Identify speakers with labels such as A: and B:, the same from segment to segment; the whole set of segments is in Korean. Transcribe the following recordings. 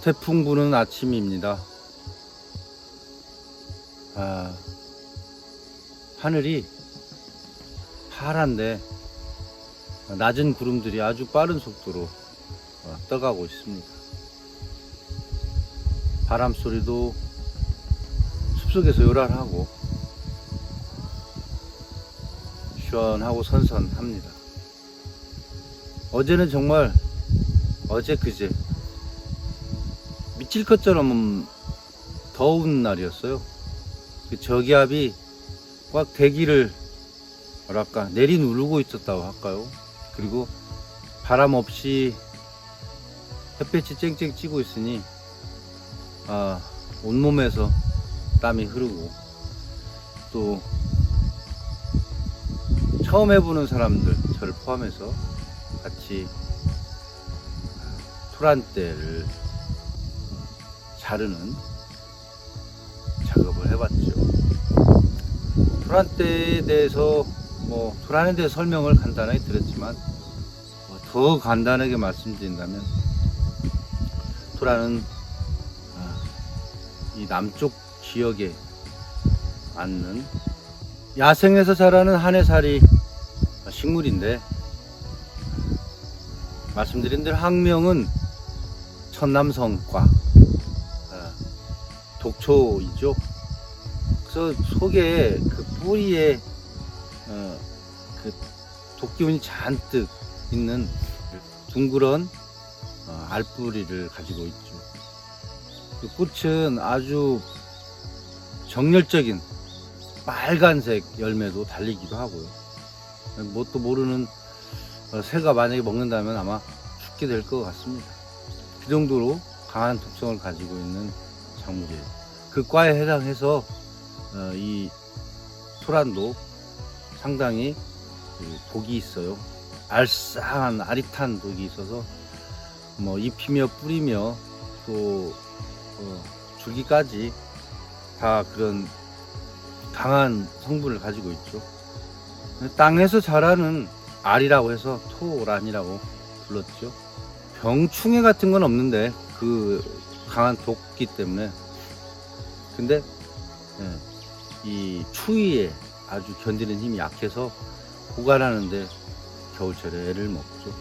A: 태풍 부는 아침입니다. 하늘이 파란데 낮은 구름들이 아주 빠른 속도로 떠가고 있습니다. 바람 소리도 숲속에서 요란하고 시원하고 선선합니다. 어제는 정말 그제 미칠 것처럼 더운 날이었어요. 그 저기압이 꽉 대기를 내리누르고 있었다고 할까요? 그리고 바람 없이 햇볕이 쨍쨍 찌고 있으니 온몸에서 땀이 흐르고, 또 처음 해보는 사람들, 저를 포함해서 같이 토란대를 자르는 작업을 해봤죠. 토란대에 대해서 토란에 대해 설명을 간단하게 드렸지만, 더 간단하게 말씀드린다면, 토란은 이 남쪽 지역에 맞는 야생에서 자라는 한해살이 식물인데, 말씀드린 대로 학명은 천남성과 독초이죠. 그래서 속에 그 뿌리에 그 독기운이 잔뜩 있는 둥그런 알뿌리를 가지고 있죠. 그 꽃은 아주 정열적인 빨간색 열매도 달리기도 하고요. 뭣도 모르는 새가 만약에 먹는다면 아마 죽게 될 것 같습니다. 그 정도로 강한 독성을 가지고 있는 작물이에요. 그 과에 해당해서 이 토란도 상당히 독이 있어요. 알싸한 아릿한 독이 있어서 잎이며 뿌리며 또 줄기까지 다 그런 강한 성분을 가지고 있죠. 땅에서 자라는 알이라고 해서 토란이라고 불렀죠. 병충해 같은 건 없는데 그 강한 독기 때문에. 근데 이 추위에 아주 견디는 힘이 약해서 보관하는데 겨울철에 애를 먹죠.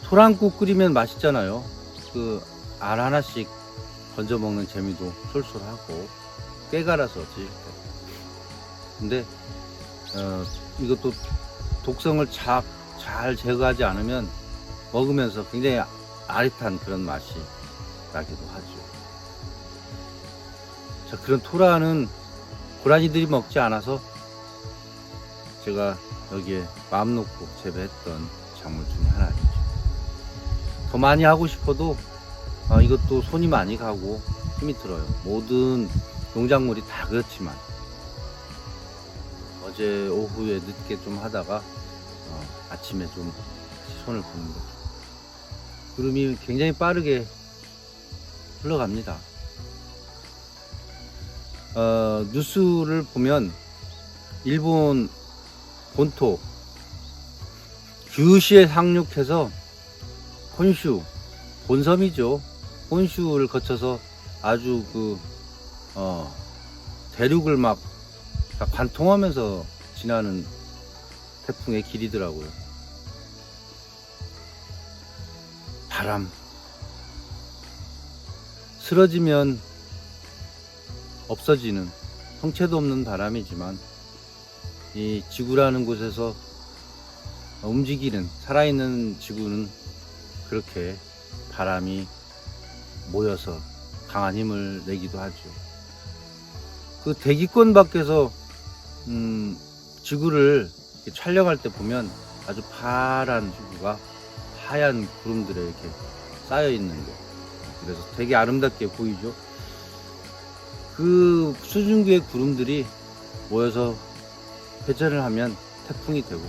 A: 토란국 끓이면 맛있잖아요. 그 알 하나씩 건져 먹는 재미도 쏠쏠하고 깨 갈아서 드실 때. 근데 이것도 독성을 잘 제거하지 않으면 먹으면서 굉장히 아릿한 그런 맛이 나기도 하죠. 자, 그런 토란은 고라니들이 먹지 않아서 제가 여기에 마음 놓고 재배했던 작물 중에 하나이죠. 더 많이 하고 싶어도 이것도 손이 많이 가고 힘이 들어요. 모든 농작물이 다 그렇지만 어제 오후에 늦게 좀 하다가 아침에 좀 손을 붓는 거죠. 구름이 굉장히 빠르게 흘러갑니다. 뉴스를 보면 일본 본토 규슈에 상륙해서 혼슈, 본섬이죠. 혼슈를 거쳐서 아주 대륙을 막 관통하면서 지나는 태풍의 길이더라고요. 바람, 쓰러지면 없어지는 형체도 없는 바람이지만, 이 지구라는 곳에서 움직이는 살아있는 지구는 그렇게 바람이 모여서 강한 힘을 내기도 하죠. 그 대기권 밖에서 지구를 촬영할 때 보면 아주 파란 지구가 하얀 구름들에 이렇게 쌓여 있는 거, 그래서 되게 아름답게 보이죠. 그 수증기의 구름들이 모여서 회전을 하면 태풍이 되고,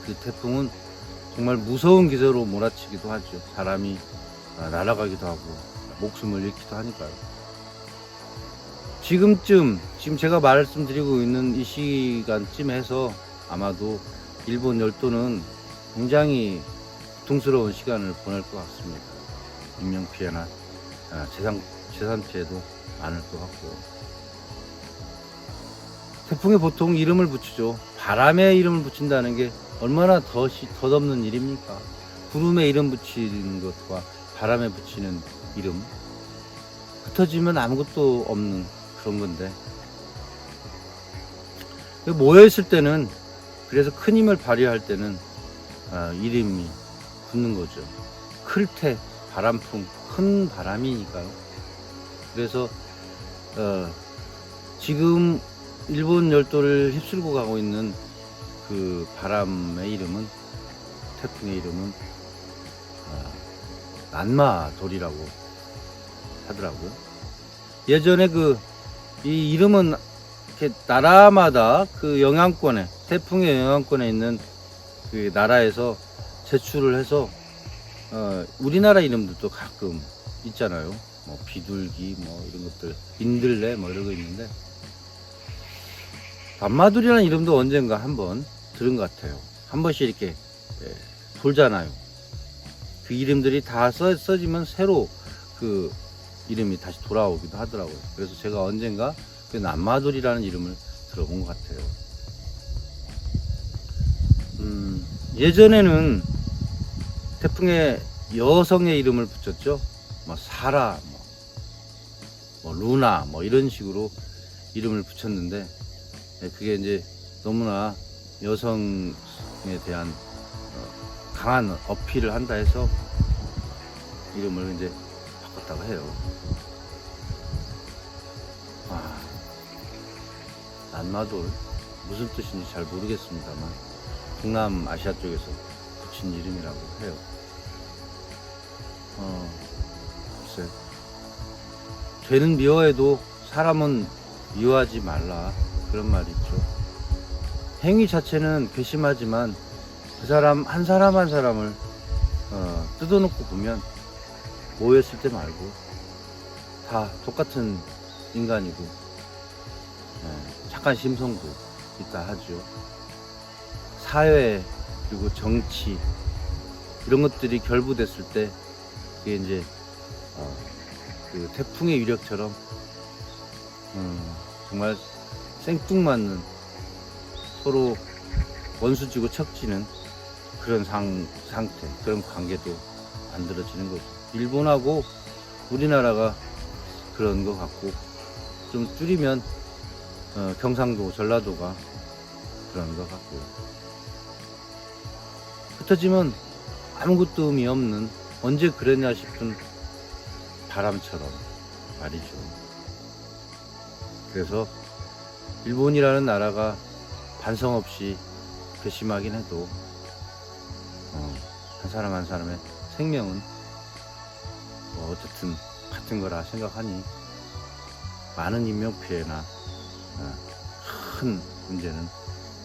A: 그 태풍은 정말 무서운 기세로 몰아치기도 하죠. 사람이 날아가기도 하고 목숨을 잃기도 하니까요. 지금 제가 말씀드리고 있는 이 시간쯤 해서 아마도 일본 열도는 굉장히 고통스러운 시간을 보낼 것 같습니다. 인명피해나 재산 피해도 많을 것 같고요. 태풍에 보통 이름을 붙이죠. 바람에 이름을 붙인다는 게 얼마나 덧없는 일입니까? 구름에 이름 붙이는 것과 바람에 붙이는 이름, 흩어지면 아무것도 없는 그런 건데, 모여있을 때는, 그래서 큰 힘을 발휘할 때는 이름이 붙는 거죠. 클테, 바람풍, 큰 바람이니까요. 그래서 지금 일본 열도를 휩쓸고 가고 있는 그 바람의 이름은, 태풍의 이름은 난마돌이라고 하더라고요. 예전에 이 이름은 이렇게 나라마다 그 영향권에, 태풍의 영향권에 있는 그 나라에서 제출을 해서 우리나라 이름들도 가끔 있잖아요. 뭐 비둘기 뭐 이런 것들, 인들레 뭐 이런 거 있는데, 밤마돌이라는 이름도 언젠가 한번 들은 것 같아요. 한 번씩 이렇게 돌잖아요. 그 이름들이 다 써지면 새로 그 이름이 다시 돌아오기도 하더라고요. 그래서 제가 언젠가 그 남마돌이라는 이름을 들어본 것 같아요. 예전에는 태풍에 여성의 이름을 붙였죠. 뭐 사라, 뭐 루나, 뭐 이런 식으로 이름을 붙였는데, 그게 이제 너무나 여성에 대한 강한 어필을 한다 해서 이름을 이제 바꿨다고 해요. 난마돌 무슨 뜻인지 잘 모르겠습니다만 동남아시아 쪽에서 붙인 이름이라고 해요. 글쎄, 죄는 미워해도 사람은 미워하지 말라, 그런 말이 있죠. 행위 자체는 괘씸하지만 그 사람 한 사람을 뜯어놓고 보면 모였을 때 말고 다 똑같은 인간이고, 착한 심성도 있다 하죠. 사회 그리고 정치 이런 것들이 결부됐을 때 그게 이제 그 태풍의 위력처럼 정말 생뚱맞는, 서로 원수지고 척지는 그런 상태, 그런 관계도 만들어지는 거죠. 일본하고 우리나라가 그런 것 같고, 좀 줄이면 경상도, 전라도가 그런 것 같고요. 흩어지면 아무것도 의미 없는, 언제 그랬냐 싶은 바람처럼 말이죠. 그래서 일본이라는 나라가 반성 없이 괘씸하긴 해도 한 사람 한 사람의 생명은 어쨌든 같은 거라 생각하니 많은 인명피해나 큰 문제는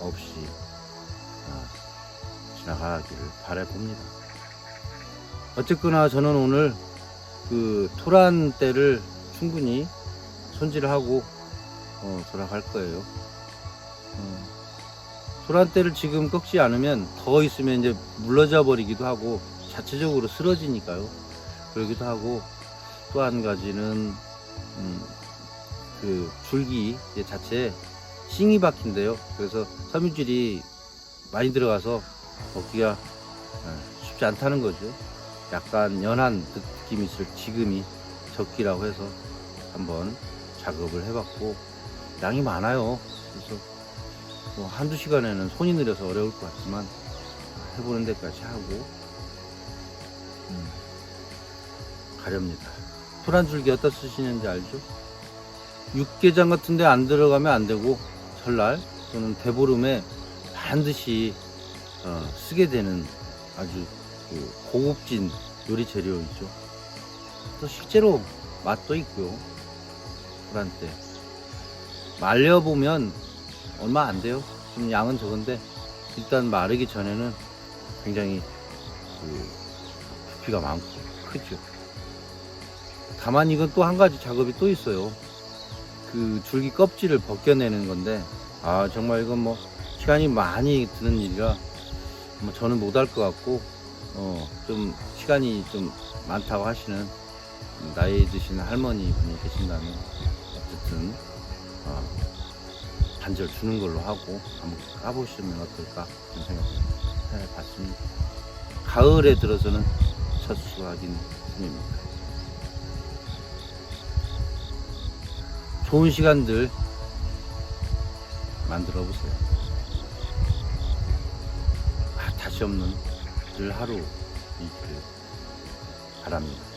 A: 없이 지나가기를 바라봅니다. 어쨌거나 저는 오늘 그 토란대를 충분히 손질하고 돌아갈 거예요. 토란대를 지금 꺾지 않으면 더 있으면 이제 물러져 버리기도 하고 자체적으로 쓰러지니까요. 그러기도 하고, 또 한 가지는 그 줄기 자체에 싱이 박힌대요. 그래서 섬유질이 많이 먹기가 쉽지 않다는 거죠. 약간 연한 느낌이 있을 지금이 적기라고 해서 한번 작업을 해봤고, 양이 많아요. 그래서 뭐 한두 시간에는 손이 느려서 어려울 것 같지만 해보는 데까지 하고 가렵니다. 토란줄기 어디다 쓰시는지 알죠? 육개장 같은 데 안 들어가면 안 되고, 설날 또는 대보름에 반드시 쓰게 되는 아주 고급진 요리 재료이죠. 또 실제로 맛도 있고요. 토란대 말려보면 얼마 안 돼요. 좀 양은 적은데 일단 마르기 전에는 굉장히 부피가 많고 크죠. 다만 이건 또 한 가지 작업이 또 있어요. 그 줄기 껍질을 벗겨내는 건데, 정말 이건 뭐 시간이 많이 드는 일이라 뭐 저는 못할 것 같고, 좀 시간이 좀 많다고 하시는 나이 드신 할머니 분이 계신다면 어쨌든 반절 주는 걸로 하고 한번 까보시면 어떨까 그런 생각 해봤습니다. 가을에 들어서는 첫 수확인 중입니다. 좋은 시간들 만들어 보세요. 다시 없는 늘 하루 있길 바랍니다.